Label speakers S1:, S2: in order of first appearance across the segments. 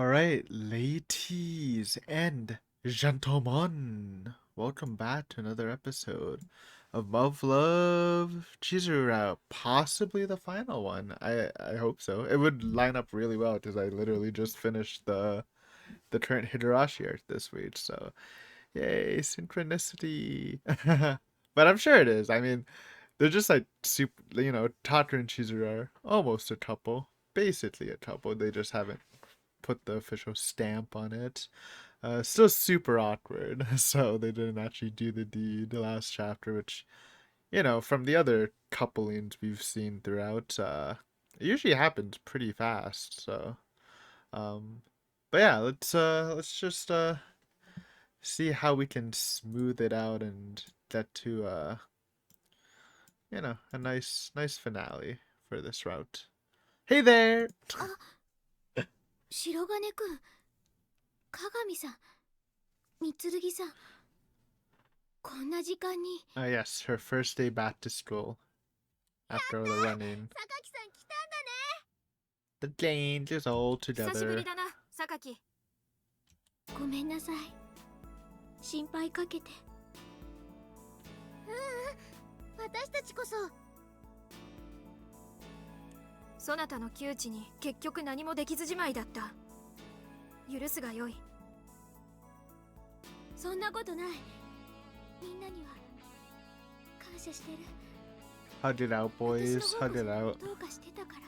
S1: Alright, ladies and gentlemen, welcome back to another episode of Muv Luv Extra. Possibly the final one. I hope so. It would line up really well because I literally just finished the current Higurashi arc this week. So yay, synchronicity. But I'm sure it is. I mean, they're just like super. Tater and Chizuru are almost a couple, basically a couple. They just haven't put the official stamp on it. Still super awkward, so they didn't actually do the deed the last chapter, which, from the other couplings we've seen throughout, it usually happens pretty fast. So, um, but yeah, let's just see how we can smooth it out and get to a nice finale for this route. Hey there!
S2: 白金くん、鏡さん、三剣さん、こんな時間に。
S1: Yes, her first day back to school after all the running.
S2: 榊さん来たんだね。
S1: The gang is all
S2: 久しぶ
S1: together.
S2: りだな、榊。ごめんなさい。心配かけて。私たちこそ。そなたの窮地に結局何もできずじまいだった。許すがよい。そんなことない。みんなには感謝してる。
S1: Hug it out, boys. Hug it out.
S2: どうかしてたから。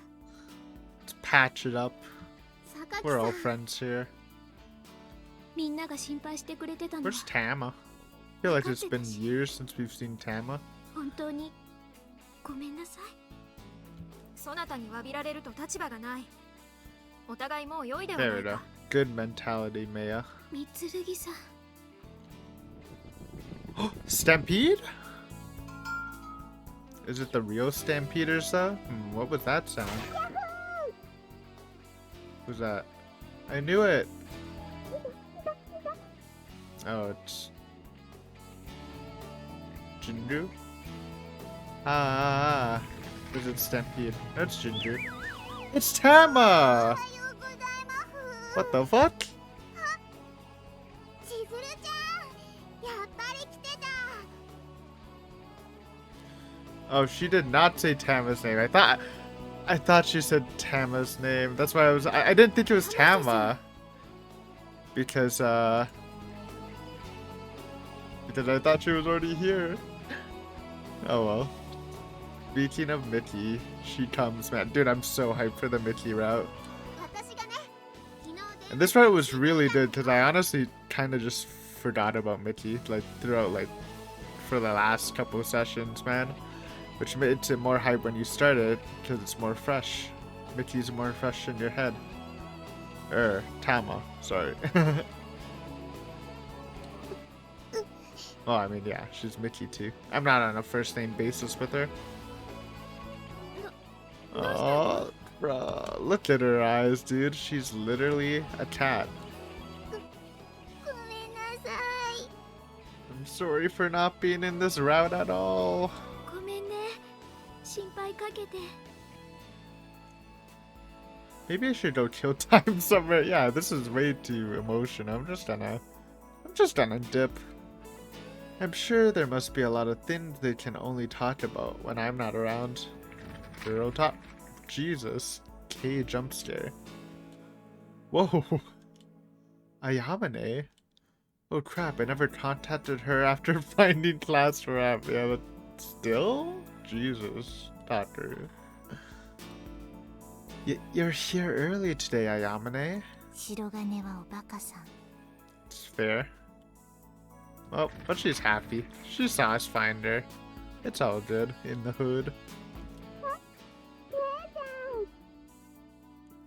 S1: Let's patch it up.
S2: 榊
S1: We're
S2: さ
S1: all
S2: ん、
S1: friends here.
S2: みんなが心配してくれてたの。
S1: Where's Tama? I feel like it's been years since we've seen Tama.
S2: 本当にごめんなさい。そなたに詫びられると立場がない。お互いもう良いではな
S1: There
S2: い
S1: we go.
S2: か。
S1: Good mentality, Maya.
S2: 三剣さん。
S1: Stampede? Is it the real Stampeders though? What was that sound? What was that? I knew it! Oh, it's Jinju? Is it Stampede? That's Jinju. It's Tama! What the fuck? Oh, she did not say Tama's name. I thought she said Tama's name. That's why I didn't think it was Tama. Because I thought she was already here. Oh well. Speaking of Mickey, she comes, man. Dude, I'm so hyped for the Mickey route. And this route was really good because I honestly kind of just forgot about Mickey, like, throughout, like, for the last couple of sessions, man. Which makes it more hype when you start it, because it's more fresh. Mickey's more fresh in your head. Tama, sorry. Well, I mean, yeah, she's Mickey too. I'm not on a first name basis with her. Oh, bro, look at her eyes, dude. She's literally a cat. I'm sorry for not being in this route at all.
S2: ごめんね。心配かけて。
S1: Maybe I should go kill time somewhere. Yeah, this is way too emotional. I'm just gonna dip. I'm sure there must be a lot of things they can only talk about when I'm not around. Girl top. Jesus. K jump scare. Whoa. Ayamane. Oh crap, I never contacted her after finding class rap. Yeah, but still? Jesus. Doctor. You're here early today, Ayamane.
S2: 白金はおバカさん。
S1: It's fair. Well, but she's happy. She saw us find her. It's all good in the hood.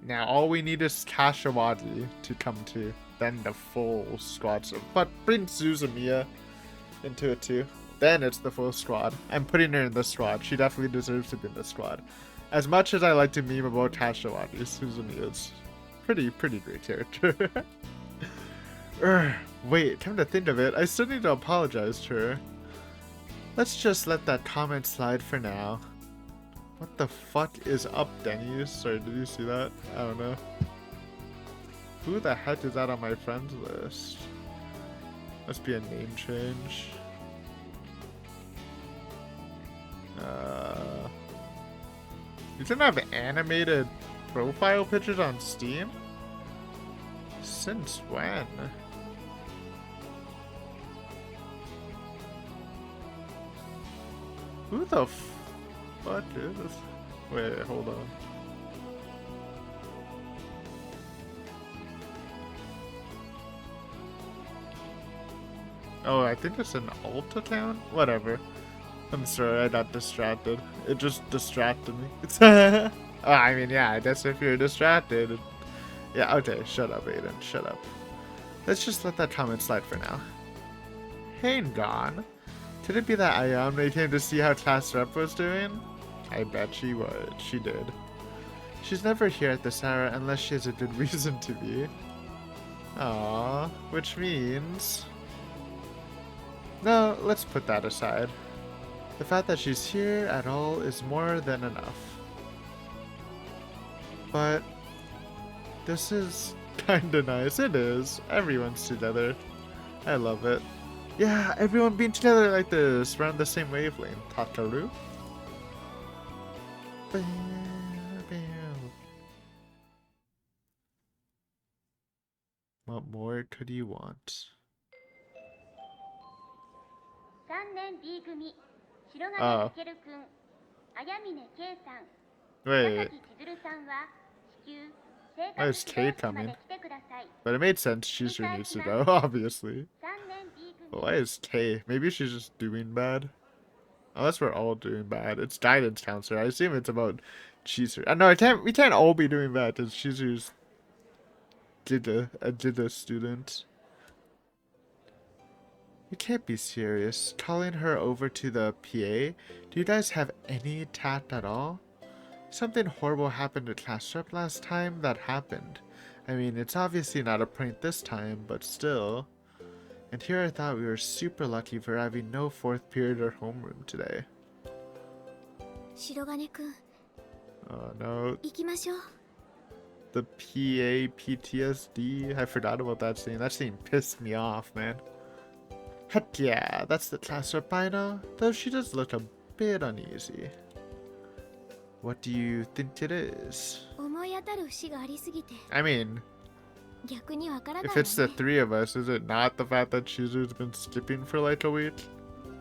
S1: Now all we need is Kashiwagi to come to. Then the full squad. So, but bring Suzumiya into it too. Then it's the full squad. I'm putting her in the squad. She definitely deserves to be in the squad. As much as I like to meme about Kashiwagi, Suzumiya is pretty great character. Wait, come to think of it, I still need to apologize to her. Let's just let that comment slide for now. What the fuck is up, Denny's? Sorry, did you see that? I don't know. Who the heck is that on my friends list? Must be a name change. You didn't have animated profile pictures on Steam? Since when? Who the fuck is this? Wait, hold on. Oh, I think it's an alt account? Whatever. I'm sorry, I got distracted. It just distracted me. Oh, I mean, yeah, I guess if you're distracted. Yeah, okay, shut up, Aiden, shut up. Let's just let that comment slide for now. Hang on. Could it be that Ayame came to see how class rep was doing? I bet she would. She did. She's never here at this hour unless she has a good reason to be. Aww, which means... No, let's put that aside. The fact that she's here at all is more than enough. But this is kinda nice. It is. Everyone's together. I love it. Yeah, everyone being together like this. We're on the same wavelength. Tataru. What more could you want? Oh. Wait. Why is Kay coming? But it made sense. Chizuru needs to go, obviously. But why is Kay? Maybe she's just doing bad. Unless we're all doing bad. It's guidance counselor. I assume it's about Chizuru. No, we can't all be doing bad because Chizuru's a Jida student. You can't be serious. Calling her over to the PA? Do you guys have any tact at all? Something horrible happened at class rep last time that happened. I mean, it's obviously not a prank this time, but still. And here I thought we were super lucky for having no 4th period or homeroom today. Oh no. The PAPTSD. I forgot about that scene. That scene pissed me off, man. Heck yeah, that's the class rep I know, though she does look a bit uneasy. What do you think it is? I mean, if it's the 3 of us, is it not the fact that Shizu's been skipping for like a week?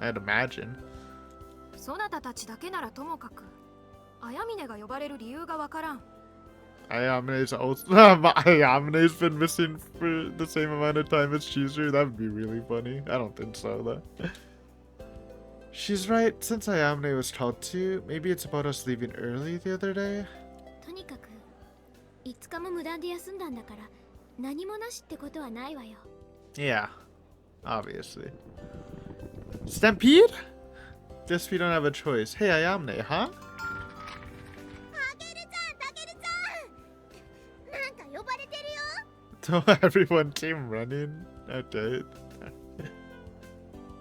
S1: I'd imagine. Ayame's also Ayame's been missing for the same amount of time as Chizuru. That would be really funny. I don't think so though. She's right. Since Ayame was called to, maybe it's about us leaving early the other day. Yeah, obviously. Stampede? Guess we don't have a choice. Hey Ayame, huh? So everyone came running. Okay.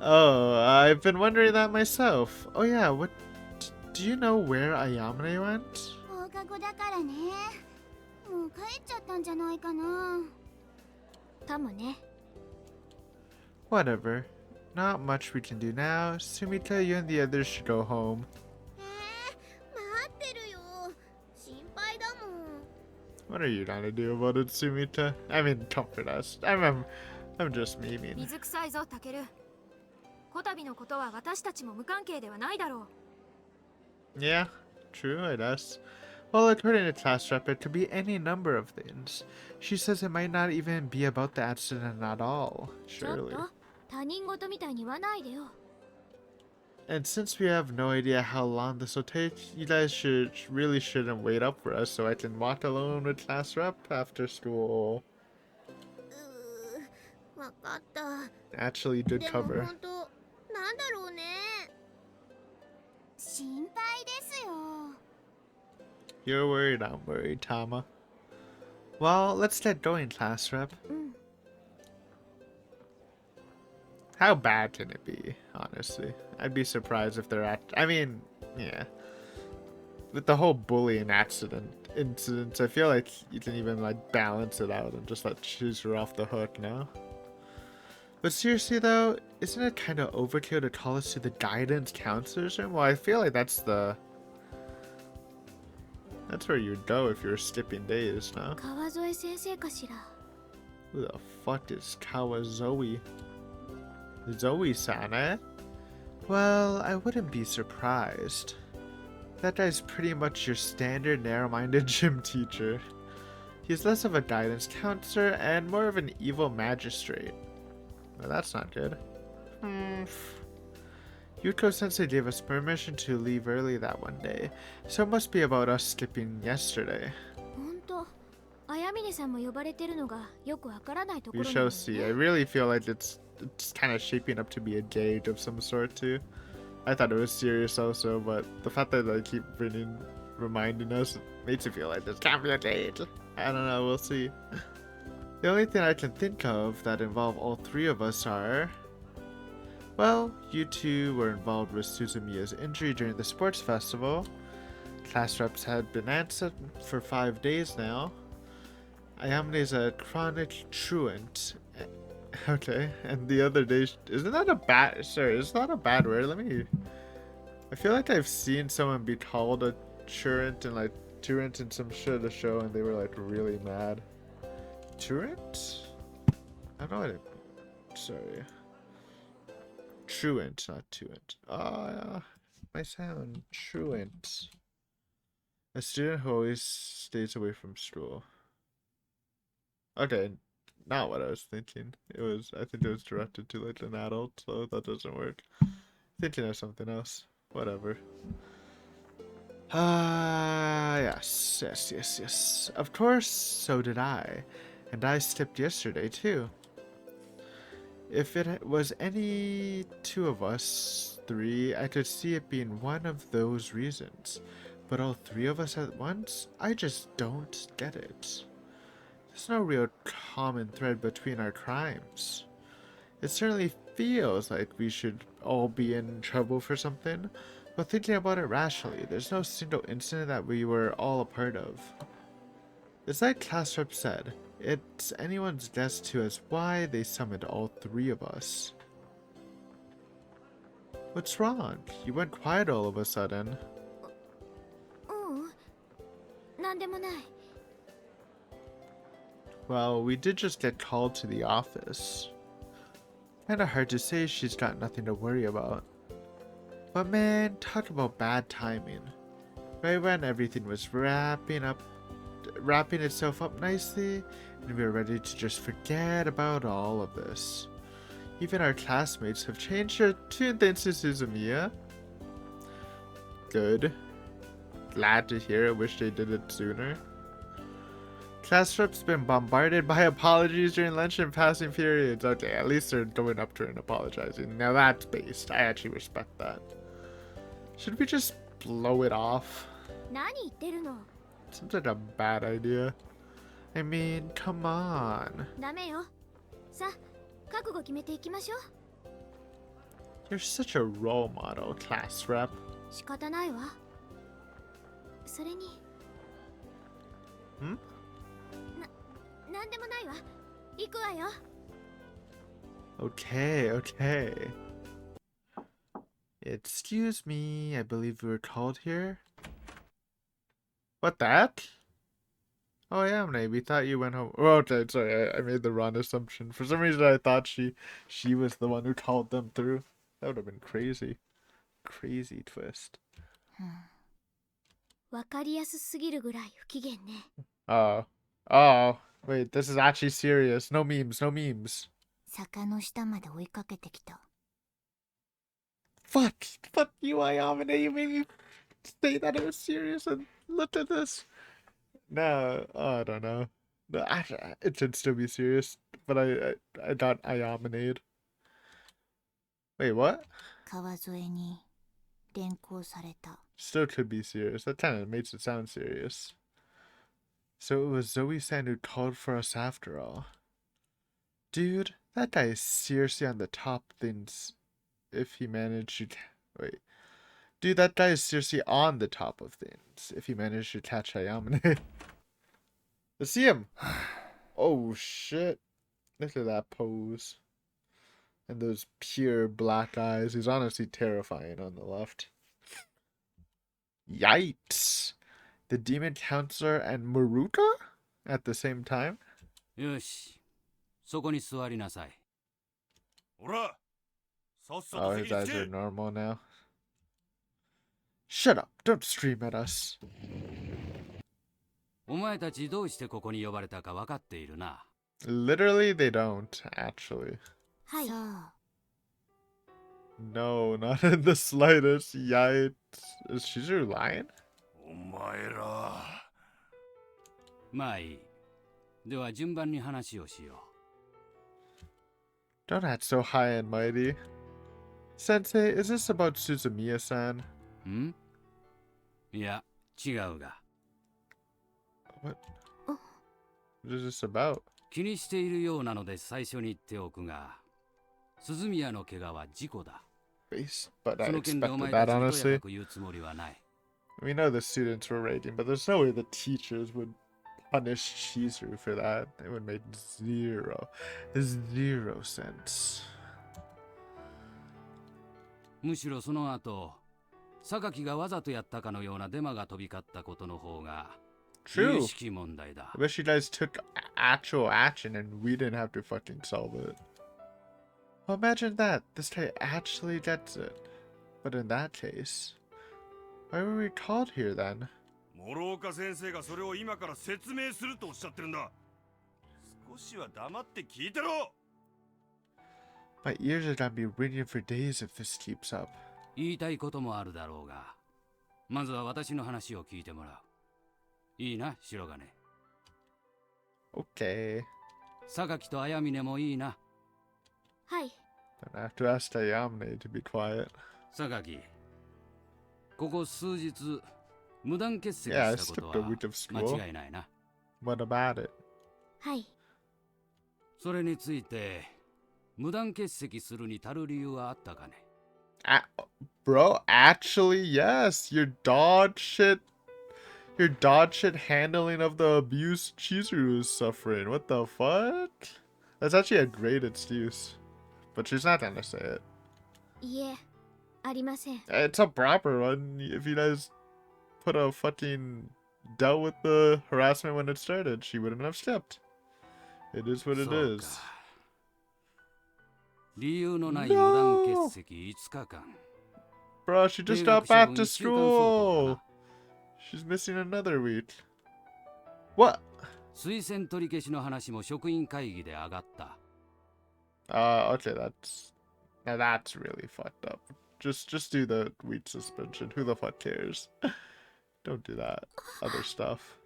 S1: Oh, I've been wondering that myself. Oh yeah, what? Do you know where Ayame went? Whatever. Not much we can do now. Sumita, you and the others should go home. What are you gonna do about it, Sumita? I mean, comfort us. I'm just memeing. Yeah, true, I guess. Well, according to class rep, it could be any number of things. She says it might not even be about the accident at all, surely. And since we have no idea how long this will take, you guys really shouldn't wait up for us so I can walk alone with class rep after school. Actually, good cover. You're worried, I'm worried, Tama. Well, let's get going, class rep. How bad can it be, honestly? I'd be surprised if they're I mean, yeah. With the whole bullying accident incidents. I feel like you can even like balance it out and just let Chizuru off the hook now. But seriously though, isn't it kind of overkill to call us to the guidance counselors room? Well, I feel like that's where you'd go if you were skipping days, no?
S2: 川添先生かしら。
S1: Who the fuck is Kawazoe? Zoe-san, eh? Well, I wouldn't be surprised. That guy's pretty much your standard narrow-minded gym teacher. He's less of a guidance counselor and more of an evil magistrate. Well, that's not good. Yuko-sensei gave us permission to leave early that one day, so it must be about us skipping yesterday.
S2: ほんと、綾峰さんも呼ばれてるのがよくわからないとこ
S1: We
S2: ろな
S1: shall
S2: のよ
S1: see. I
S2: ね。
S1: really feel like it's kind of shaping up to be a gauge of some sort too. I thought it was serious also, but the fact that they keep reminding us makes it feel like this can't be a date. I don't know, we'll see. The only thing I can think of that involve all three of us are... Well, you two were involved with Suzumiya's injury during the sports festival. Class reps had been absent for 5 days now. Ayamune's a chronic truant. Okay, and the other day... Isn't that a bad... Sorry, it's not a bad word. Let me... I feel like I've seen someone be called a truant and like truant in some shit of the show and they were like really mad. Truant? I don't know what it... Sorry. Truant, not truant. My sound. Truant. A student who always stays away from school. Okay, not what I was thinking. I think it was directed to like an adult, so that doesn't work. Thinking of something else. Whatever. Yes. Of course, so did I. And I skipped yesterday, too. If it was any two of us three, I could see it being one of those reasons. But all three of us at once? I just don't get it. There's no real common thread between our crimes. It certainly feels like we should all be in trouble for something, but thinking about it rationally, there's no single incident that we were all a part of. It's like class rep said, it's anyone's guess to as why they summoned all three of us. What's wrong? You went quiet all of a sudden.
S2: ううん、なんでもない。
S1: Well, we did just get called to the office. Kinda hard to say she's got nothing to worry about. But man, talk about bad timing. Right when everything was wrapping itself up nicely, and we were ready to just forget about all of this. Even our classmates have changed their tune thanks to Suzumiya. Good. Glad to hear it. Wish they did it sooner. Class rep's been bombarded by apologies during lunch and passing periods. Okay, at least they're going up to her and apologizing. Now that's based. I actually respect that. Should we just blow it off?
S2: 何言ってるの。
S1: Seems like a bad idea. I mean, come on.
S2: ダメよ。さ、覚悟決めていきましょう。
S1: You're such a role model, class rep.
S2: 仕方ないわ。それに。
S1: ん?
S2: なんでもないわ。行くわよ。
S1: Okay. Excuse me, I believe we were called here. What that? Oh yeah, we thought you went home. Oh, okay, sorry, I made the wrong assumption. For some reason I thought she was the one who called them through. That would have been crazy. Crazy twist.
S2: わかりやすすぎるぐらい不機嫌ね。
S1: Oh, wait, this is actually serious. No memes.
S2: 坂の下まで追いかけてきた。
S1: Fuck you, Ayamine. You made me say that it was serious and look at this. No, I don't know. No, it should still be serious, but I got Ayaminade. Wait, what?
S2: 川添に連行された。
S1: Still could be serious. That kind of makes it sound serious. So it was Zoe-san who called for us after all. Dude, that guy is seriously on the top things if he managed to... Wait. Dude, that guy is seriously on the top of things. If he managed to catch Ayamane. Let's see him. Oh shit. Look at that pose. And those pure black eyes. He's honestly terrifying on the left. Yikes. The demon counselor and Maruka at the same time?
S3: よし、そこに座りなさい。
S4: ほら、さっさ
S1: Oh,
S4: と
S1: his
S4: 席に
S1: eyes
S4: つ
S1: are
S4: け。
S1: normal now. Shut up. Don't scream at us.
S3: お前たちどうしてここに呼ばれたか分かっているな。
S1: Literally, they don't, actually.
S2: はい。
S1: No, not in the slightest. Yikes. Is Shizuru lying?
S4: お前ら。
S3: まあいい。では順番に話をしよ
S1: Don't act so high and mighty. Sensei, is this about Suzumiya-san?
S3: う。ん？いや、違うが。
S1: What is this about?
S3: 気にしているようなので最初に言っておくが、鈴宮の怪我は事故だ。
S1: But I
S3: その件でお
S1: expected
S3: 前
S1: that,
S3: たちにとや
S1: honestly.
S3: かく言うつもりはない。
S1: We know the students were rating, but there's no way the teachers would punish Chizuru for that. It would make zero sense.
S3: むしろその後、榊がわざとやったかのようなデマが飛び交ったことの方が、
S1: True.
S3: 有識問題だ。
S1: I wish you guys took actual action and we didn't have to fucking solve it. Well, imagine that. This guy actually gets it. But in that case, why were we called here then?
S4: 諸岡先生がそれを今から説明するとおっしゃってるんだ。少しは黙って聞いてろ。
S1: My ears are gonna be ringing for days if this keeps up.
S3: 言いたいこともあるだろうが、まずは私の話を聞いてもらう。いいな、白金。
S1: Okay.
S3: 榊と綾峰もいいな。
S2: はい。
S1: Don't have to ask Ayamane to be quiet.
S3: 榊、ここ数日、無断欠席
S1: Yeah, I
S3: したこ
S1: skipped
S3: と
S1: a
S3: は
S1: week of school.
S3: 間違いないな。
S1: What about it?
S2: はい。
S3: それについて、無断欠席するに足る理由はあったかね。
S1: Bro, actually, yes. Your dog shit handling of the abuse Chizuru is suffering. What the fuck? That's actually a great excuse. But she's not gonna say it.
S2: いえ、ありません。
S1: It's a proper one. If you guys put a fucking dealt with the harassment when it started, she wouldn't have skipped. It is what it
S3: そう
S1: is.
S3: か。理由のない無断欠席5日間。
S1: Bro, she just
S3: 定
S1: got
S3: 額
S1: back
S3: 処分
S1: to
S3: 1週間相当だ
S1: school.
S3: な。
S1: She's missing another week. What?
S3: 推薦取り消しの話も職員会議で上がった。
S1: Okay, now that's really fucked up. Just do the week suspension. Who the fuck cares? Don't do that other stuff.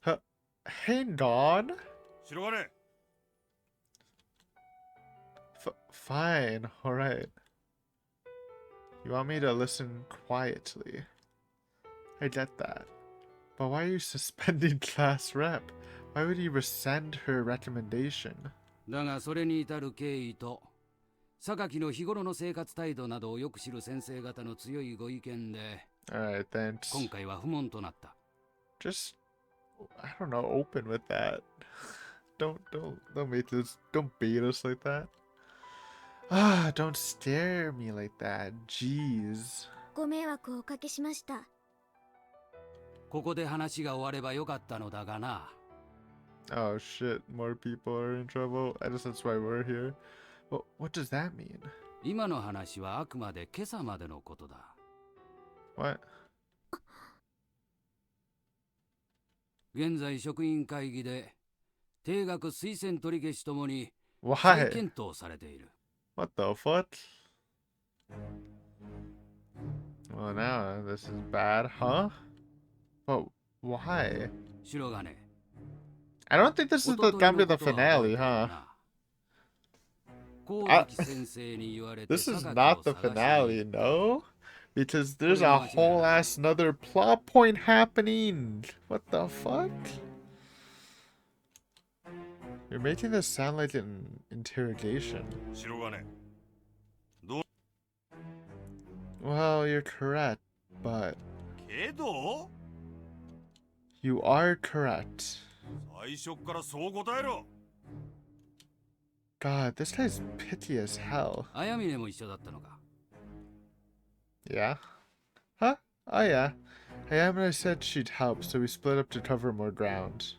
S1: Huh. Hang on.
S4: 白金。
S1: Fine, alright. You want me to listen quietly. I get that. But why are you suspending class rep? Why would you rescind her recommendation?
S3: だがそれに至る経緯と、榊の日頃の生活態度などをよく知る先生方の強いご意見で、
S1: Alright, thanks.
S3: 今回は不問となった。
S1: Just, I don't know, open with that. Don't bait us like that. Ah, don't stare at me like that. Jeez.
S2: ご迷惑をおかけしました。
S3: ここで話が終わればよかったのだがな。
S1: Oh shit, more people are in trouble. I guess that's why we're here. What does that mean?
S3: 今の話はあくまで今朝までのことだ。
S1: What?
S3: 現在職員会議で定額推薦取り消しともに再
S1: Why?
S3: 検討されている。
S1: What the fuck? Well, now this is bad, huh? But why?
S3: 白金。
S1: I don't think this is gonna be the finale, huh?
S3: 神崎先生に言われて
S1: This is
S3: 榊を
S1: not the
S3: 探しに
S1: finale, no? Because there's a whole ass another plot point happening. What the fuck? You're making this sound like an interrogation.
S4: 白金。
S1: you're correct, but
S4: けど
S1: you are correct.
S4: 最初っからそう答えろ。
S1: God, this guy's picky as hell.
S3: 綾峰も一緒だったのか。
S1: Yeah? Huh? Oh yeah. Ayamina said she'd help, so we split up to cover more ground.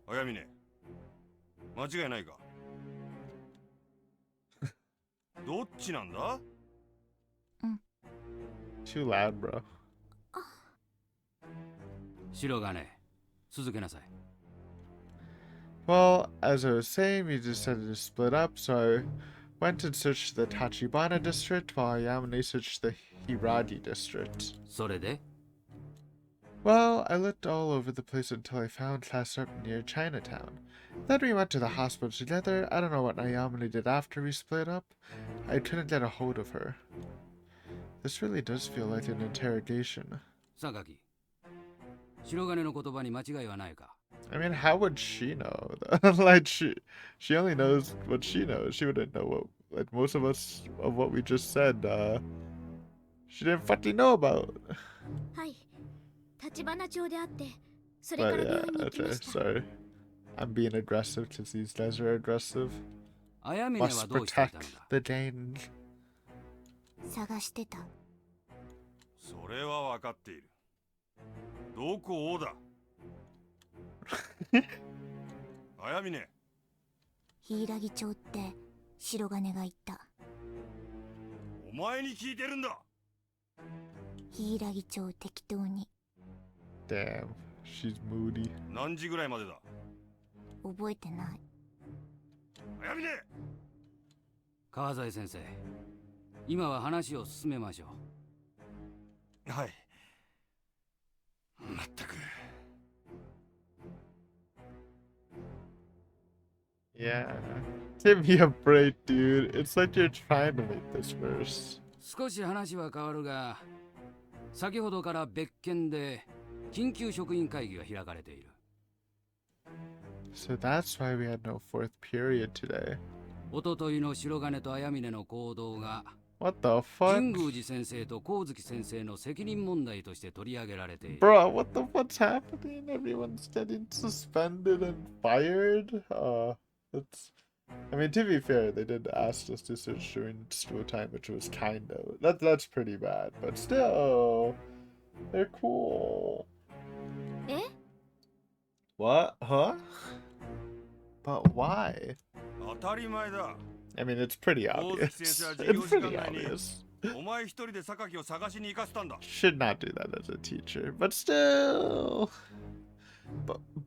S4: 綾峰、間違いないか。どっちなんだ？
S1: Too loud, bro.
S3: 白金、続けなさい。
S1: Well, as I was saying, we decided to split up, so I went and searched the Tachibana district while Ayamine searched the Hiragi district.
S3: それで
S1: Well, I looked all over the place until I found class up near Chinatown. Then we went to the hospital together. I don't know what Ayamine did after we split up. I couldn't get a hold of her. This really does feel like an interrogation.
S3: 榊、白金の言葉に間違いはないか。
S1: I mean, how would she know? Like, she only knows what she knows. She wouldn't know what, like, most of us, of what we just said, she didn't fucking know about.
S2: はい、橘町で会ってそれから
S1: But
S2: 病
S1: yeah,
S2: 院に行きま
S1: okay,
S2: した。
S1: sorry. I'm being aggressive because these guys are aggressive.
S3: 綾峰は
S1: Must
S3: どうしていたの
S1: protect
S3: だ。
S1: the Dane.
S2: 探してた。
S4: それは分かっている。どこをだ？綾峰、
S2: 柊町って白金が言った。
S4: お前に聞いてるんだ。
S2: 柊町適当に。
S1: Damn, she's moody.
S4: 何時ぐらいまでだ？
S2: 覚えてない。
S4: 綾峰、
S3: 川添先生、今は話を進めましょう。
S4: はい。まったく。
S1: Yeah. Give me a break, dude. It's like you're trying to make this worse.
S3: 少し話は変わるが、先ほどから別件で緊急職員会議が開かれている。
S1: So that's why we had no fourth period today.
S3: おとといの白金と綾峰の行動が
S1: What the
S3: 神
S1: fuck?
S3: 宮寺先生と光月先生の責任問題として取り上げられている。
S1: Bro, what the fuck's happening? Everyone's getting suspended and fired? It's... I mean, to be fair, they did ask us to search during school time, which was kind of... That's pretty bad, but still... They're cool.
S2: え？
S1: What? Huh? But why?
S4: 当たり前だ。
S1: I mean, it's pretty
S4: 光
S1: obvious.
S4: 月先生は
S1: It's
S4: 授業時
S1: pretty
S4: 間内に
S1: obvious.
S4: お前一人で榊を探しに行かせたんだ。
S1: Should not do that as a teacher, but still...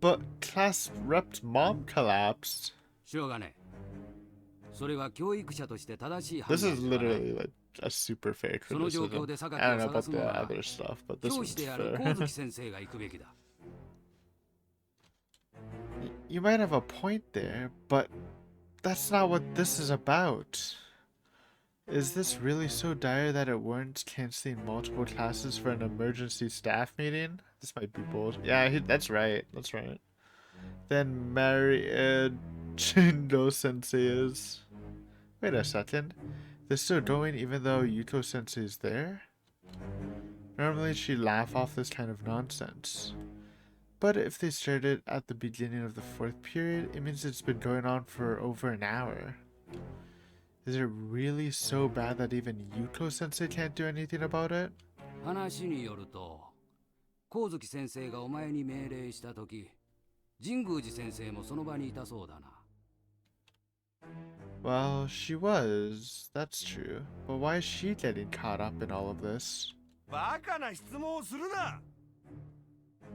S1: But class rep's mom collapsed.
S3: 白金、それは教育者として正しい判
S1: This
S3: 断
S1: is
S3: ではない。
S1: literally like a super fair
S3: その状
S1: criticism.
S3: 況で
S1: I
S3: 榊
S1: don't
S3: を
S1: know
S3: 探
S1: about
S3: す
S1: the
S3: のは
S1: other stuff, but this
S3: 教
S1: one's
S3: 師である
S1: fair.
S3: 光月先生が行くべきだ。
S1: You might have a point there, but that's not what this is about. Is this really so dire that it warrants canceling multiple classes for an emergency staff meeting? This might be bullshit. Yeah, that's right. That's right. Then Mary Chindo Sensei is... Wait a second. They're still going even though Yuko Sensei is there? Normally she'd laugh off this kind of nonsense. But if they started at the beginning of the fourth period, it means it's been going on for over an hour. Is it really so bad that even Yuko Sensei can't do anything about it?
S3: 話によると、光月先生がお前に命令したとき、神宮寺先生もその場にいたそうだな。
S1: Well, she was. That's true. But why is she getting caught up in all of this?
S4: バカな質問をするな。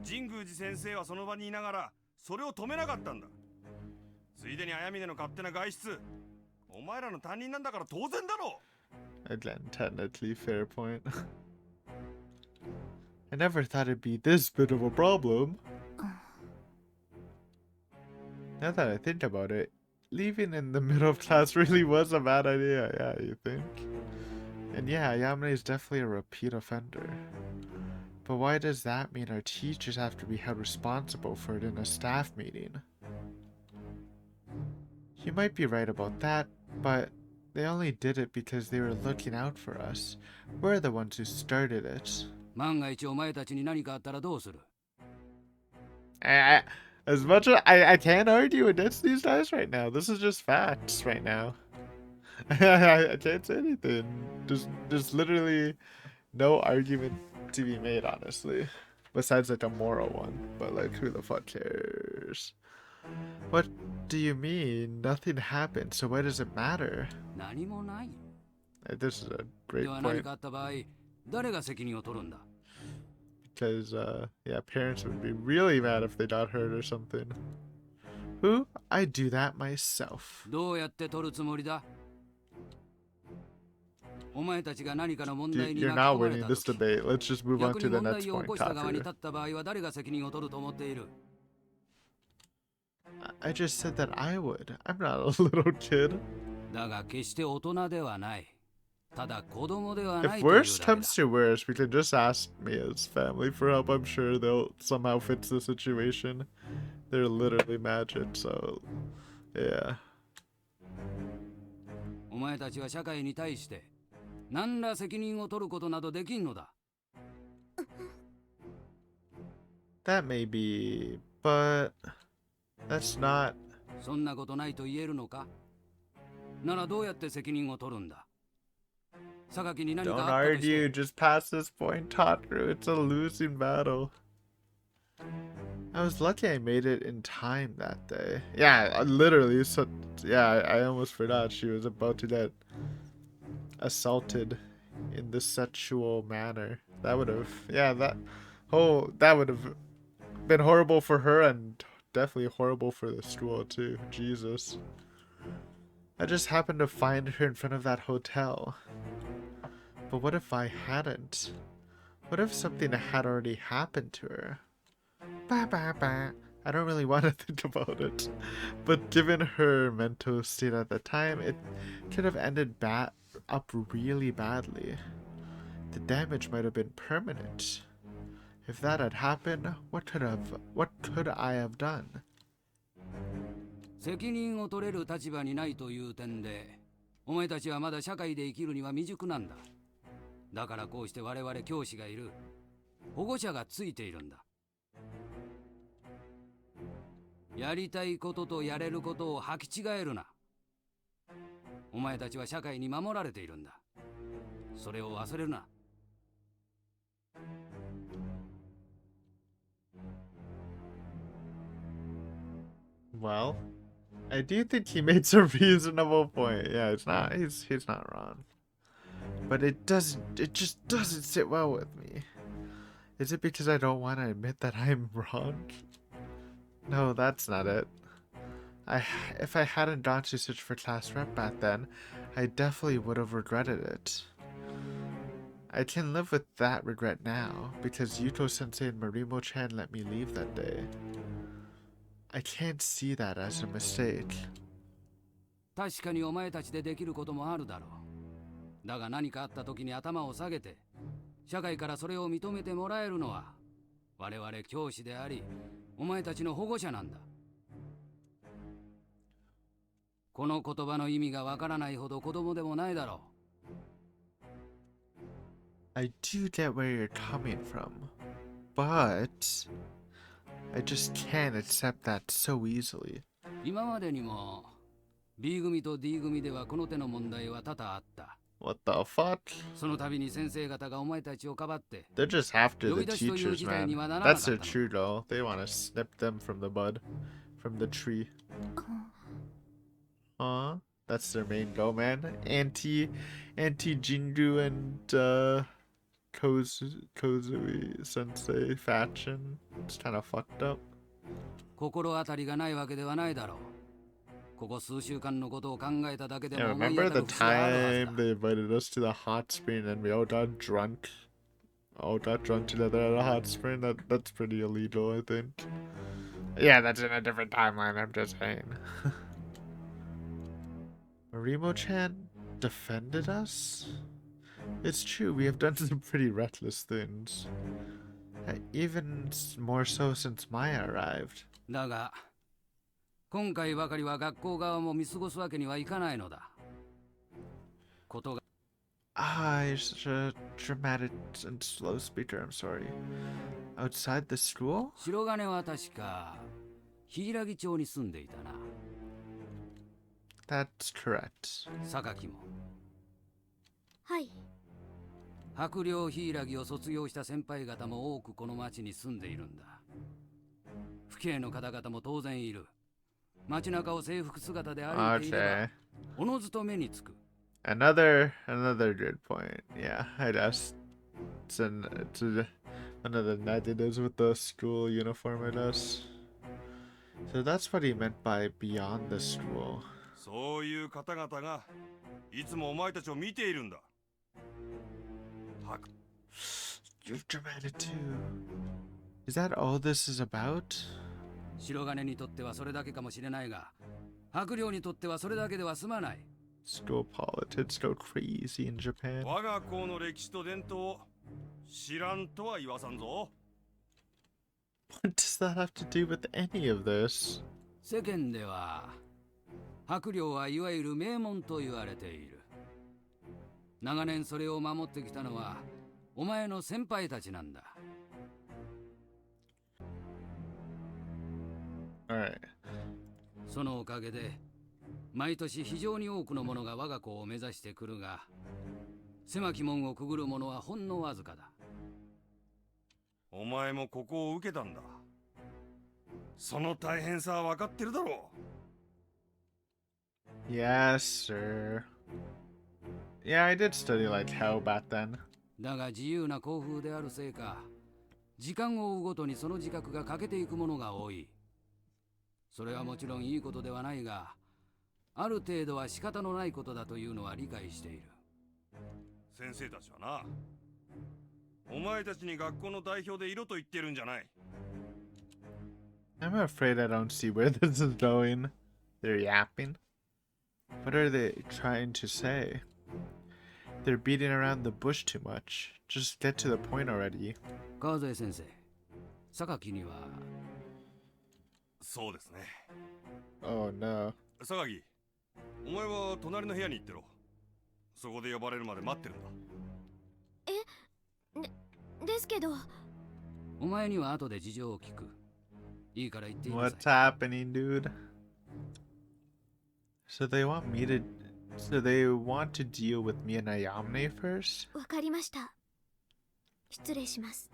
S4: 神宮寺先生はその場にいながらそれを止めなかったんだ。ついでに綾峰の勝手な外出、お前らの担任なんだから当然だろ。
S1: Again, technically, fair point. I never thought it'd be this big of a problem. Now that I think about it, leaving in the middle of class really was a bad idea, yeah, you think? And yeah, Yamane is definitely a repeat offender. But why does that mean our teachers have to be held responsible for it in a staff meeting? You might be right about that, but They only did it because they were looking out for us. We're the ones who started it.
S3: 万が一お前たちに何かあったらどうする？
S1: As much as I can't argue against these guys right now. This is just facts right now. I can't say anything. There's literally no argument to be made, honestly. Besides like a moral one. But like, who the fuck cares? What do you mean? Nothing happened, so why does it matter?
S3: 何もない。
S1: This is a
S3: で
S1: great
S3: は何
S1: point.
S3: かあった場合、誰が責任を取るんだ？
S1: Because, yeah, parents would be really mad if they got hurt or something. Who? I do that myself.
S3: どうやって取るつもりだ？お前たちが何かの問題に
S1: You're
S3: 巻き
S1: not
S3: 込まれ
S1: winning
S3: た
S1: this
S3: 時、
S1: debate. Let's just move on
S3: 逆
S1: to
S3: に
S1: the
S3: 問
S1: next
S3: 題を起
S1: point,
S3: こした側に
S1: Kaku.
S3: 立った場合は誰が責任を取ると思っている？
S1: I just said that I would. I'm not a little kid.
S3: だが決して大人ではない。ただ子供ではな
S1: If
S3: いというだ
S1: worst
S3: けだ。
S1: comes to worst, we can just ask me as family for help. I'm sure they'll somehow fix the situation. They're literally magic, so yeah.
S3: お前たちは社会に対して何ら責任を取ることなどできんのだ。
S1: That may be, but that's not.
S3: そんなことないと言えるのか？ならどうやって責任を取るんだ？榊に何
S1: Don't
S3: かあったとして
S1: argue, just pass this point, Tataru. It's a losing battle. I was lucky I made it in time that day. Yeah, literally. So, yeah, I almost forgot she was about to get assaulted in this sexual manner. That would have, yeah, that would have been horrible for her and definitely horrible for the school too. Jesus. I just happened to find her in front of that hotel. But what if I hadn't? What if something had already happened to her? Bah, bah, bah. I don't really want to think about it. But given her mental state at the time, it could have ended up really badly. The damage might have been permanent. If that had happened, what could I have done?
S3: 責任を取れる立場にないという点で、お前たちはまだ社会で生きるには未熟なんだ。だからこうして我々教師がいる。保護者がついているんだ。やりたいこととやれることを履き違えるな。お前たちは社会に守られているんだ。それを忘れるな。
S1: Well, I do think he makes a reasonable point. Yeah, it's not he's not wrong. But it just doesn't sit well with me. Is it because I don't want to admit that I'm wrong? No, that's not it. If I hadn't gone to search for class rep back then, I definitely would have regretted it. I can live with that regret now, because Yuto-sensei and Marimo-chan let me leave that day. I can't see that as a mistake.
S3: 確かにお前たちでできることもあるだろう。だが何かあった時に頭を下げて、社会からそれを認めてもらえるのは、我々教師であり、お前たちの保護者なんだ。この言葉の意味がわからないほど子供でもないだろう。
S1: I do get where you're coming from, but I just can't accept that so easily.
S3: 今までにも B 組と D 組ではこの手の問題は多々あった。
S1: What the fuck?
S3: その度に先生方がお前たちをかばって
S1: They're just after the teachers, man. That's their
S3: 呼び出しという事態にはならなかったの。
S1: true though. They want to snip them from the bud, from the tree. Huh? That's their main goal, man. Anti Jingu and Kozui Sensei faction. It's kind of fucked up.
S3: 心当たりがないわけではないだろう。ここ数週間のことを考えただけで
S1: Yeah,
S3: も思い
S1: remember
S3: 当た
S1: the
S3: る節があるはず
S1: time
S3: だ。
S1: they invited us to the hot spring and we all got drunk? All got drunk together at a hot spring? That's pretty illegal, I think. Yeah, that's in a different timeline, I'm just saying. Marimo-chan defended us? It's true, we have done some pretty reckless things. Even more so since Maya arrived.
S3: だが、今回ばかりは学校側も見過ごすわけにはいかないのだ。ことが
S1: Ah, you're such a dramatic and slow speaker. I'm sorry. Outside the school?
S3: 白金は確か柊町に住んでいたな。
S1: That's correct.
S3: 榊も
S2: はい。
S3: 白陵柊を卒業した先輩方も多くこの町に住んでいるんだ。府警の方々も当然いる。街中を制服姿で歩いていれば
S1: Okay.
S3: おのずと目につく。
S1: Another good point. Yeah, I guess it's one of the negatives with the school uniform, I guess. So that's what he meant by beyond the school.
S4: そういう方々がいつもお前たちを見ているんだ。は
S1: You've dramatic too. Is that all this is about?
S3: 白金にとってはそれだけかもしれないが、白陵にとってはそれだけでは済まない。
S1: School politics go crazy in Japan.
S4: 我が校の歴史と伝統を知らんとは言わさんぞ。
S1: What does that have to do with any of this?
S3: 世間では白陵はいわゆる名門と言われている。長年それを守ってきたのはお前の先輩たちなんだ。
S1: Alright.
S3: そのおかげで毎年非常に多くの者が我が校を目指してくるが、狭き門をくぐる者はほんのわずかだ。
S4: お前もここを受けたんだ。その大変さは分かってるだろう。
S1: Yes, sir. Yeah, I did study like hell back then.
S3: だが自由な校風であるせいか、時間を追うごとにその自覚が欠けていくものが多い。それはもちろんいいことではないが、ある程度は仕方のないことだというのは理解している。
S4: 先生たちはな、お前たちに学校の代表でいろと言ってるんじゃない。
S1: I'm afraid I don't see where this is going. They're yapping. What are they trying to say? They're beating around the bush too much. Just get to the point already.
S3: 川添先生、榊には。
S4: そうですね。
S1: Oh no.
S4: 榊、お前は隣の部屋に行ってろ。そこで呼ばれるまで待ってるんだ。
S2: ですけど。
S3: お前には後で事情を聞く。いいから言っていいな
S1: What's
S3: さい。
S1: happening, dude? So they want me to... So they want to deal with me and Ayamne first?
S2: わかりました。失礼します。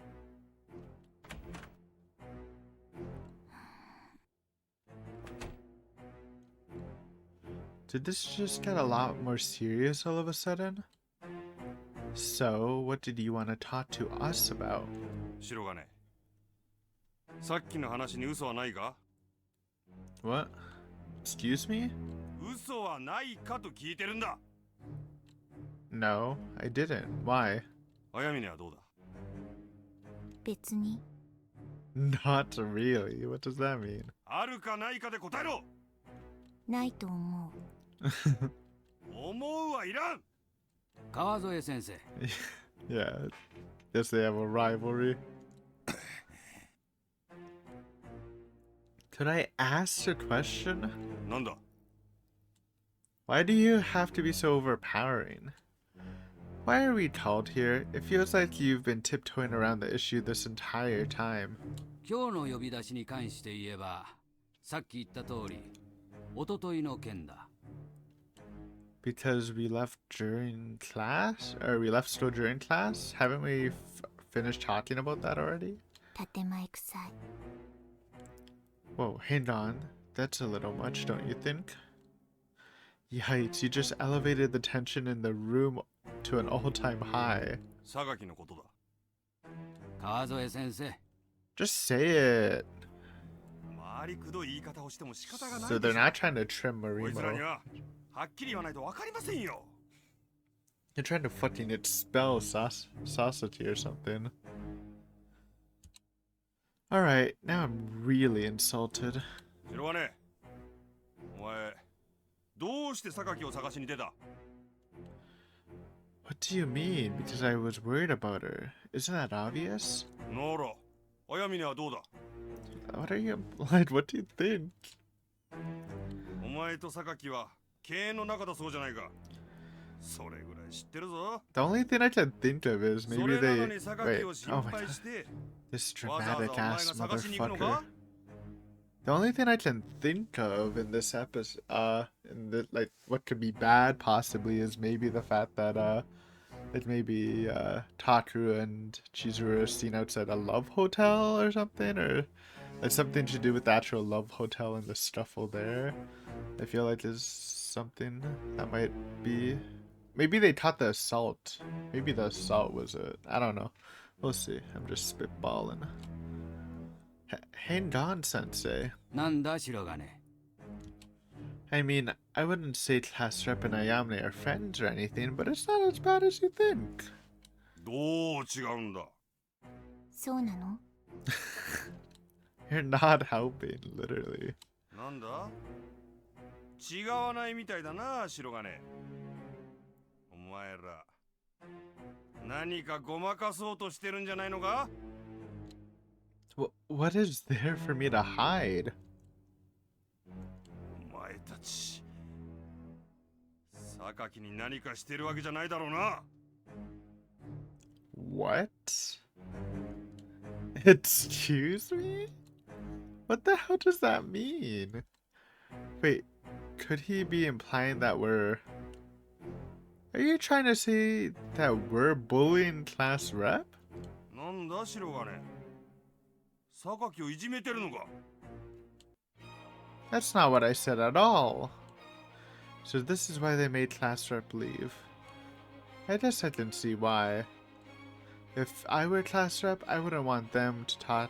S1: Did this just get a lot more serious all of a sudden? So, what did you want to talk to us about?
S4: 白金、さっきの話に嘘はないか？
S1: What? Excuse me?
S4: 嘘はないかと聞いてるんだ。
S1: No, I didn't. Why?
S4: 綾峰はどうだ？
S2: 別に。
S1: Not really. What does that mean?
S4: あるかないかで答えろ。
S2: ないと思う。
S4: 思うはいらん。
S3: 川添先生、
S1: Yeah. Guess they have a rivalry. Could I ask a question?
S4: なんだ？
S1: Why do you have to be so overpowering? Why are we called here? It feels like you've been tiptoeing around the issue this entire time.
S3: 今日の呼び出しに関して言えば、さっき言った通り、おとといの件だ。
S1: Because we left during class? Or we left school during class? Haven't we finished talking about that already?
S2: 建前臭い。
S1: Whoa, hang on. That's a little much, don't you think? Yikes, you just elevated the tension in the room to an all-time high.
S4: 榊のことだ。
S3: 川添先生、
S1: Just say it.
S4: 回りくどい言い方をしても仕方がない
S1: So
S4: で
S1: they're
S4: しょ。
S1: not trying to trim
S4: こいつらに
S1: Marimo.
S4: ははっきり言わないと分かりませんよ。
S1: You're trying to fucking expel Sasaki or something. Alright, now I'm really insulted.
S4: 白金、お前どうして榊を探しに出た？
S1: What do you mean? Because I was worried about her. Isn't that obvious?
S4: なら、綾峰はどうだ？
S1: What are you implied? What do you think?
S4: お前と榊は経営の中だそうじゃないか。それぐらい知ってるぞ。
S1: The only thing I can think of is
S4: そ
S1: maybe
S4: れなの
S1: they
S4: に榊
S1: wait.
S4: を心
S1: Oh my
S4: 配
S1: god,
S4: して
S1: this
S4: わざわざ
S1: dramatic
S4: お前が
S1: ass
S4: 探しに行くの
S1: motherfucker.
S4: か？
S1: The only thing I can think of in this episode, in the like what could be bad possibly is maybe the fact that like maybe Takeru and Chizuru are seen outside a love hotel or something, or like something to do with the actual love hotel and the scuffle there. I feel like there's something that might be. Maybe they caught the assault. Maybe the assault was it. I don't know. We'll see. I'm just spitballing. Hang on, Sensei.
S3: なんだ白金。
S1: I mean, I wouldn't say Class Rep and Ayamne are friends or anything, but it's not as bad as you think.
S4: どう違うんだ？
S2: そうなの？
S1: You're not helping, literally.
S4: なんだ？違わないみたいだな、白金。お前ら何かごまかそうとしてるんじゃないのか？
S1: What is there for me to hide?
S4: お前たち榊に何かしてるわけじゃないだろうな。
S1: What? Excuse me? What the hell does that mean? Wait, could he be implying that we're... Are you trying to say that we're bullying Class Rep?
S4: なんだ白金。榊をいじめてるのか？
S1: That's not what I said at all. So this is why they made Class Rep leave. I guess I can see why. If I were Class Rep, I wouldn't want them to talk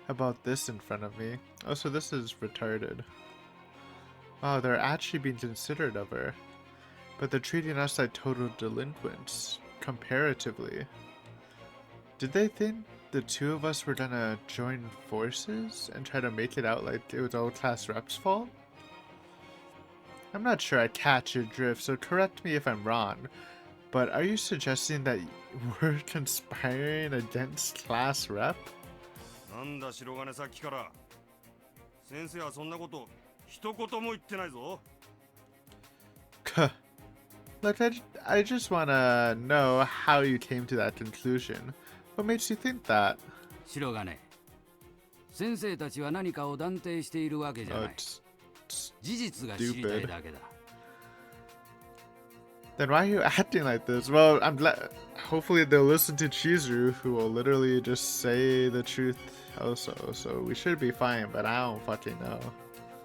S1: about this in front of me. Oh, so this is retarded. Wow, they're actually being considerate of her. But they're treating us like total delinquents, comparatively. Did they think the two of us were gonna join forces and try to make it out like it was all Class Rep's fault? I'm not sure I catch your drift, so correct me if I'm wrong. But are you suggesting that we're conspiring against Class Rep?
S4: なんだ白金さっきから。先生はそんなこと一言も言ってないぞ。
S1: Look, I just wanna know how you came to that conclusion. What makes you think that?
S3: 白金。先生たちは何かを断定しているわけじゃ
S1: Oh,
S3: ない。
S1: it's
S3: 事実が知りたいだけだ。
S1: Then why are you acting like this? Well, I'm glad. Hopefully they'll listen to Chizuru, who will literally just say the truth also. So we should be fine, but I don't fucking know.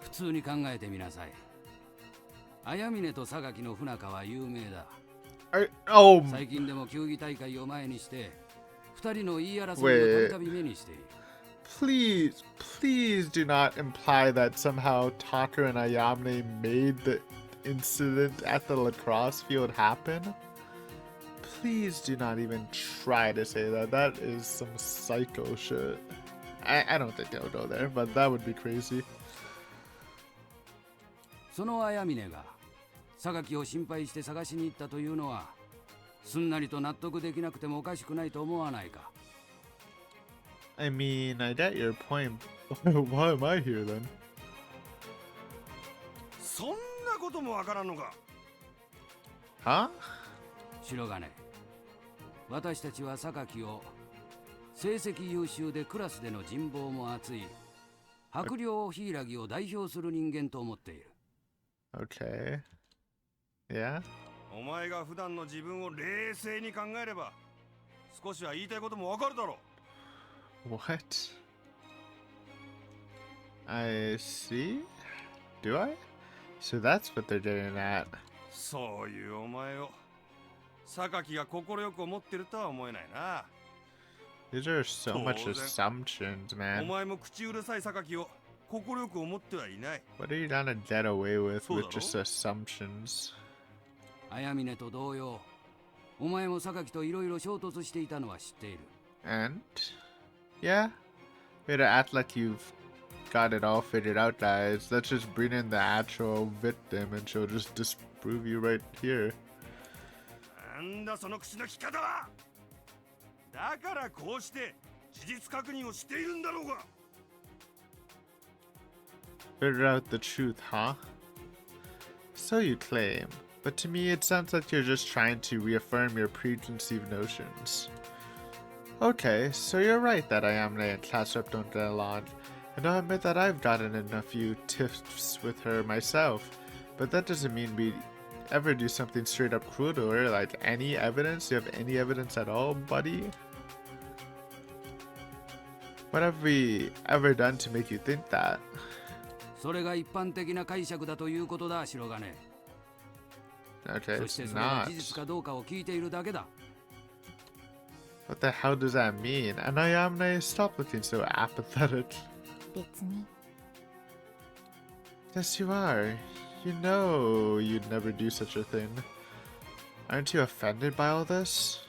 S3: 普通に考えてみなさい。綾峰と榊の不仲は有名だ。
S1: Oh,
S3: 最近でも球技大会を前にして、二人の言い争いをたびたび目にしている。
S1: please do not imply that somehow Tucker and Ayamne made the incident at the lacrosse field happen. Please do not even try to say that. That is some psycho shit. I don't think they'll go there, but that would be crazy.
S3: その綾峰が榊を心配して探しに行ったというのは、すんなりと納得できなくてもおかしくないと思わないか。
S1: I mean, I get your point. Why am I here then?
S4: そんなこともわからんのか？
S1: Huh?
S3: 白金、私たちは榊を成績優秀でクラスでの人望も厚い白陵柊を代表する人間と思っている。
S1: Okay. Yeah?
S4: お前が普段の自分を冷静に考えれば少しは言いたいこともわかるだろう。
S1: What? I see? Do I? So that's what they're getting at.
S4: そういうお前を榊が快く思ってるとは思えないな。
S1: These are so much
S4: 当然。
S1: assumptions,
S4: お
S1: man.
S4: 前も口うるさい榊を快く思ってはいない。
S1: What are you gonna get away with
S4: そうだろ？
S1: just assumptions?
S3: 綾峰と同様、お前も榊といろいろ衝突していたのは知っている。
S1: And? Yeah? Way to act like you've got it all figured out, guys. Let's just bring in the actual victim and she'll just disprove you right here.
S4: なんだその口の利き方は。だからこうして事実確認をしているんだろうが。
S1: Figure out the truth, huh? So you claim. But to me, it sounds like you're just trying to reaffirm your preconceived notions. Okay, so you're right that Ayamine and Class Rep don't get along, and I'll admit that I've gotten in a few tiffs with her myself, but that doesn't mean we ever do something straight up cruel to her. Like, any evidence? Do you have any evidence at all, buddy? What have we ever done to make you think that?
S3: それが一般的な解釈だということだ、白金。
S1: Okay,
S3: そ
S1: it's
S3: してそれが
S1: not.
S3: 事実かどうかを聞いているだけだ。
S1: What the hell does that mean? And Ayamine, stop looking so apathetic.
S2: 別に
S1: Yes, you are. You know you'd never do such a thing. Aren't you offended by all this?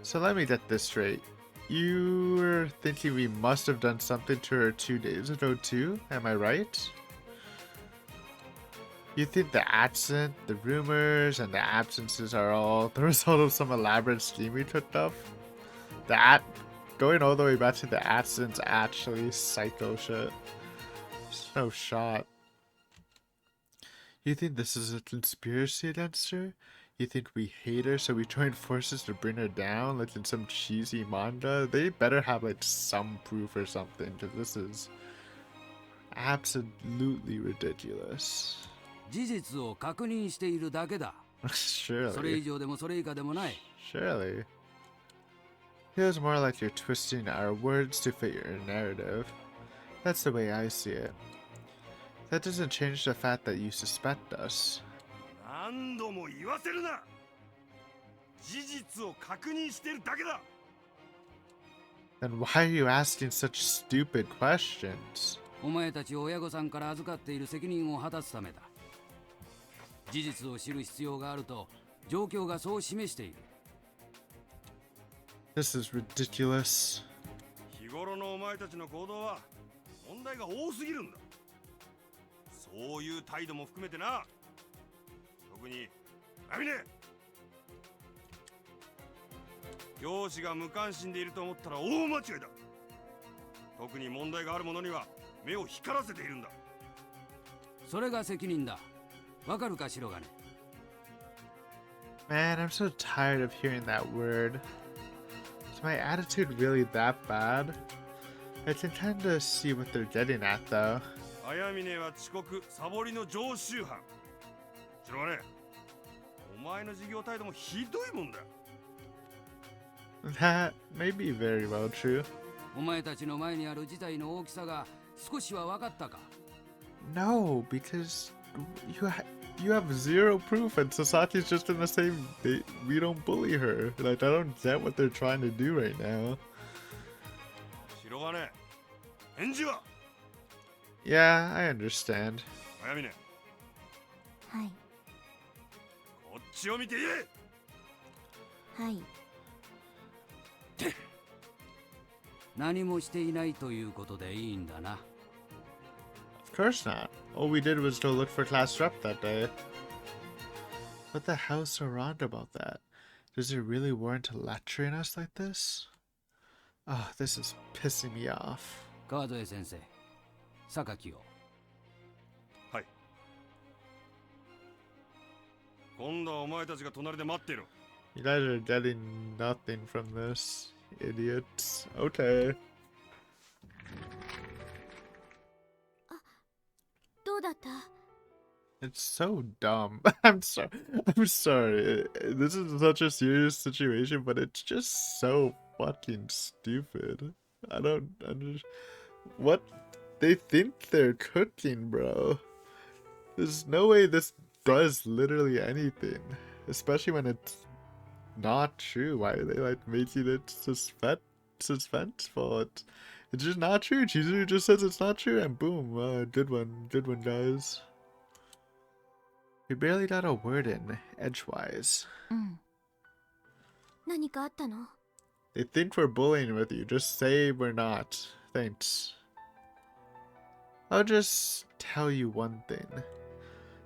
S1: So let me get this straight. You were thinking we must have done something to her 2 days ago too? Am I right? You think the accent, the rumors, and the absences are all the result of some elaborate scheme we took up? Going all the way back to the accent's actually psycho shit. There's no shot. You think this is a conspiracy against her? You think we hate her so we join forces to bring her down like in some cheesy manga? They better have like some proof or something, because this is absolutely ridiculous.
S3: 事実を確認しているだけだ。それ
S1: Surely.
S3: 以上でもそれ以下でもない。
S1: Surely. Feels more like you're twisting our words to fit your narrative. That's the way I see it. That doesn't change the fact that you suspect us.
S4: 何度も言わせるな。事実を確認してるだけだ。
S1: Then why are you asking such stupid questions?
S3: お前たち親御さんから預かっている責任を果たすためだ。事実を知る必要があると状況がそう示している。
S1: This is ridiculous.
S4: 日頃のお前たちの行動は問題が多すぎるんだ。そういう態度も含めてな。特にラミネ。教師が無関心でいると思ったら大間違いだ。特に問題がある者には目を光らせているんだ。
S3: それが責任だ。わかるか、白金。
S1: Man, I'm so tired of hearing that word. Is my attitude really that bad? I can kinda see what they're getting at, though.
S4: 早峰は遅刻、サボりの常習犯。白金、お前の授業態度もひどいもんだ。
S1: That may be very well true.
S3: お前たちの前にある事態の大きさが少しは分かったか。
S1: No, because you have zero proof, and Sasaki's just in the same. We don't bully her. Like, I don't get what they're trying to do right now.
S4: 白金、返事は。
S1: Yeah, I understand.
S4: 早峰、
S2: はい
S4: こっちを見て言え。
S2: はい
S3: 何もしていないということでいいんだな。
S1: Of course not. All we did was go look for class rep that day. What the hell's so wrong about that? Does it really warrant lecturing us like this? Oh, this is pissing me off.
S3: 川添先生、榊を。
S4: はい。今度はお前たちが隣で待っていろ。
S1: You guys are getting nothing from this, idiots. Okay.
S2: どうだった
S1: It's so dumb. I'm sorry. I'm sorry. This is such a serious situation, but it's just so fucking stupid. I don't understand. What? They think they're cooking, bro. There's no way this does literally anything. Especially when it's not true. Why are they like making it suspenseful? It's just not true. Chizuru just says it's not true, and boom. Good one, guys. We barely got a word in, edgewise.
S2: うん何かあったの
S1: They think we're bullying with you. Just say we're not. Thanks. I'll just tell you one thing.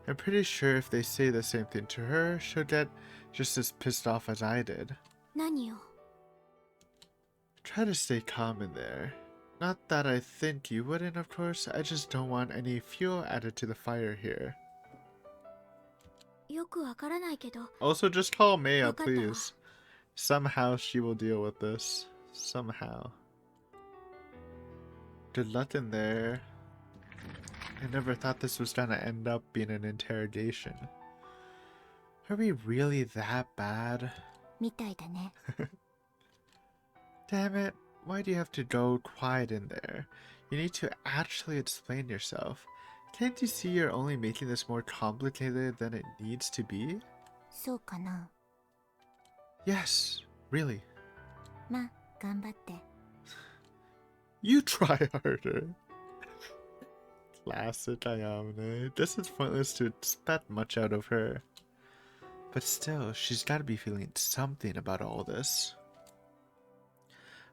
S1: I'm pretty sure if they say the same thing to her, she'll get just as pissed off as I did.
S2: 何を
S1: Try to stay calm in there. Not that I think you wouldn't, of course. I just don't want any fuel added to the fire here.
S2: よくわからないけど
S1: Also, just call Maya,
S2: わかったわ
S1: please. Somehow she will deal with this. Somehow. Good luck in there. I never thought this was gonna end up being an interrogation. Are we really that bad?
S2: みたいだね
S1: Damn it. Why do you have to go quiet in there? You need to actually explain yourself. Can't you see you're only making this more complicated than it needs to be?
S2: そうかな
S1: Yes, really.
S2: まあ頑張って
S1: You try harder. Classic Ayamine. This is pointless to expect much out of her. But still, she's gotta be feeling something about all this.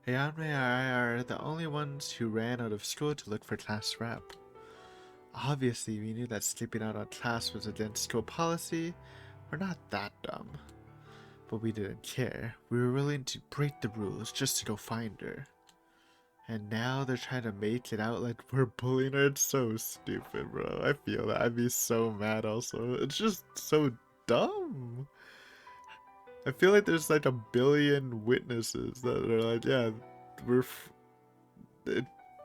S1: Ayame and I are the only ones who ran out of school to look for class rep. Obviously, we knew that sleeping out on class was against school policy. We're not that dumb. But we didn't care. We were willing to break the rules just to go find her. And now they're trying to make it out like we're bullying her. It's so stupid, bro. I feel that. I'd be so mad also. It's just so dumb. I feel like there's like a billion witnesses that are like, yeah,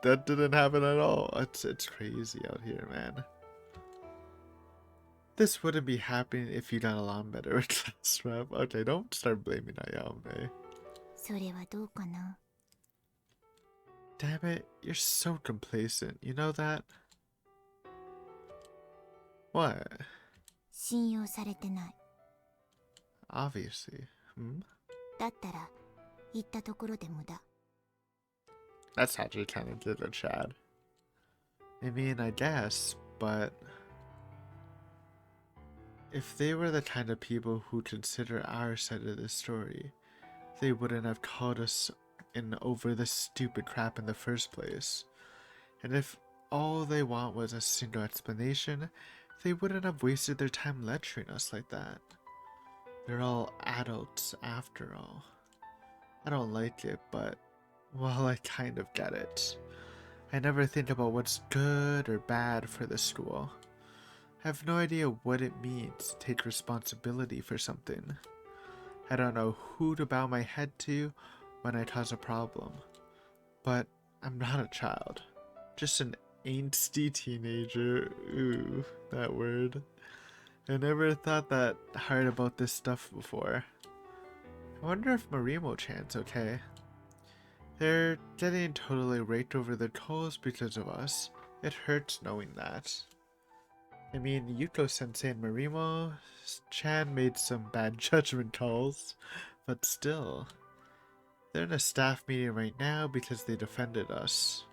S1: that didn't happen at all. It's crazy out here, man. This wouldn't be happening if you got along better with class rep. Okay, don't start blaming Ayame.
S2: それはどうかな
S1: Damn it, you're so complacent. You know that? What?
S2: 信用されてない
S1: Obviously. Hmm?
S2: だったら言ったところで無駄
S1: That's actually kind of good, Chad. I mean, I guess, but if they were the kind of people who consider our side of the story, they wouldn't have called us in over this stupid crap in the first place. And if all they want was a single explanation, they wouldn't have wasted their time lecturing us like that. They're all adults after all. I don't like it, but, well, I kind of get it. I never think about what's good or bad for the school. I have no idea what it means to take responsibility for something. I don't know who to bow my head to when I cause a problem. But I'm not a child. Just an angsty teenager. Ooh, that word. I never thought that hard about this stuff before. I wonder if Marimo-chan's okay. They're getting totally raked over their coals because of us. It hurts knowing that. I mean, Yuko-sensei and Marimo-chan made some bad judgment calls, but still. They're in a staff meeting right now because they defended us.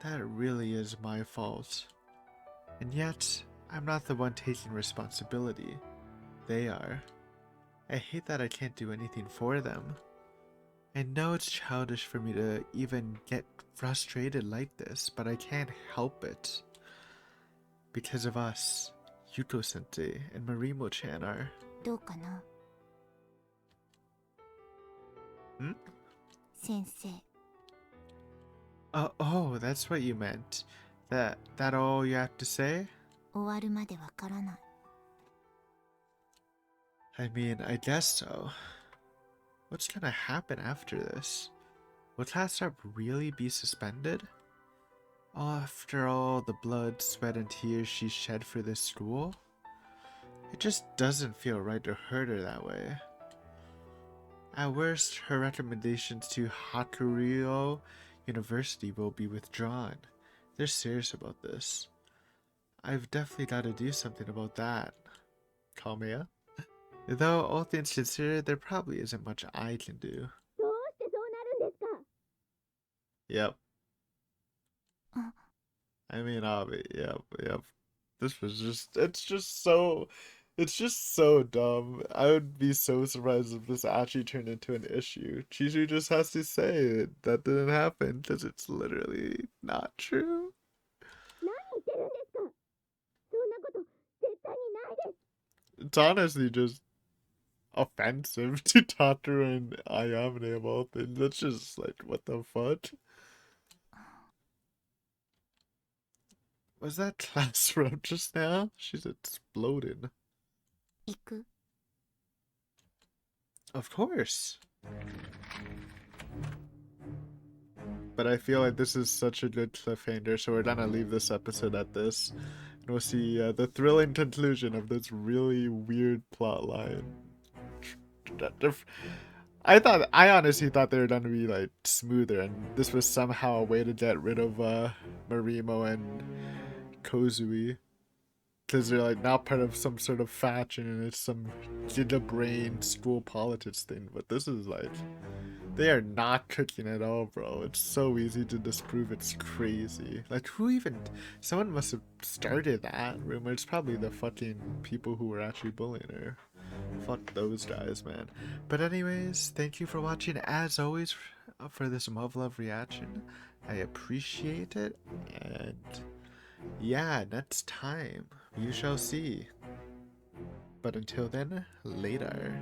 S1: That really is my fault. And yet, I'm not the one taking responsibility. They are. I hate that I can't do anything for them. I know it's childish for me to even get frustrated like this, but I can't help it. Because of us, Yuko-sensei and Marimo-chan are...
S2: どうかな
S1: Hmm?
S2: 先生
S1: Oh, that's what you meant. That all you have to say?
S2: 終わるまでわからない
S1: I mean, I guess so. What's gonna happen after this? Will class rep really be suspended? After all the blood, sweat, and tears she shed for this school? It just doesn't feel right to hurt her that way. At worst, her recommendations to Hakuryo University will be withdrawn. They're serious about this. I've definitely got to do something about that. Kameya? Though, all things considered, there probably isn't much I can do.
S2: どうしてそうなるんですか
S1: Yep.
S2: Uh.
S1: I mean, yep. This was it's just so dumb. I would be so surprised if this actually turned into an issue. Chizu just has to say it. That didn't happen because it's literally not true.
S2: 何言ってるんですかそんなこと絶対にないです
S1: It's honestly just offensive to Tataru and Ayamine of all things. That's just like, what the fuck? Was that classroom just now? She's exploding.
S2: 行く
S1: Of course. But I feel like this is such a good cliffhanger, so we're gonna leave this episode at this. And we'll see the thrilling conclusion of this really weird plot line. I honestly thought they were gonna be like smoother, and this was somehow a way to get rid of Marimo and Kozui. Because they're like now part of some sort of faction and it's some giga-brain school politics thing. But this is like, they are not cooking at all, bro. It's so easy to disprove. It's crazy. Like, who even... Someone must have started that rumor. It's probably the fucking people who were actually bullying her. Fuck those guys, man. But anyways, thank you for watching, as always, for this Muv Luv reaction. I appreciate it. And yeah, next time, you shall see. But until then, later.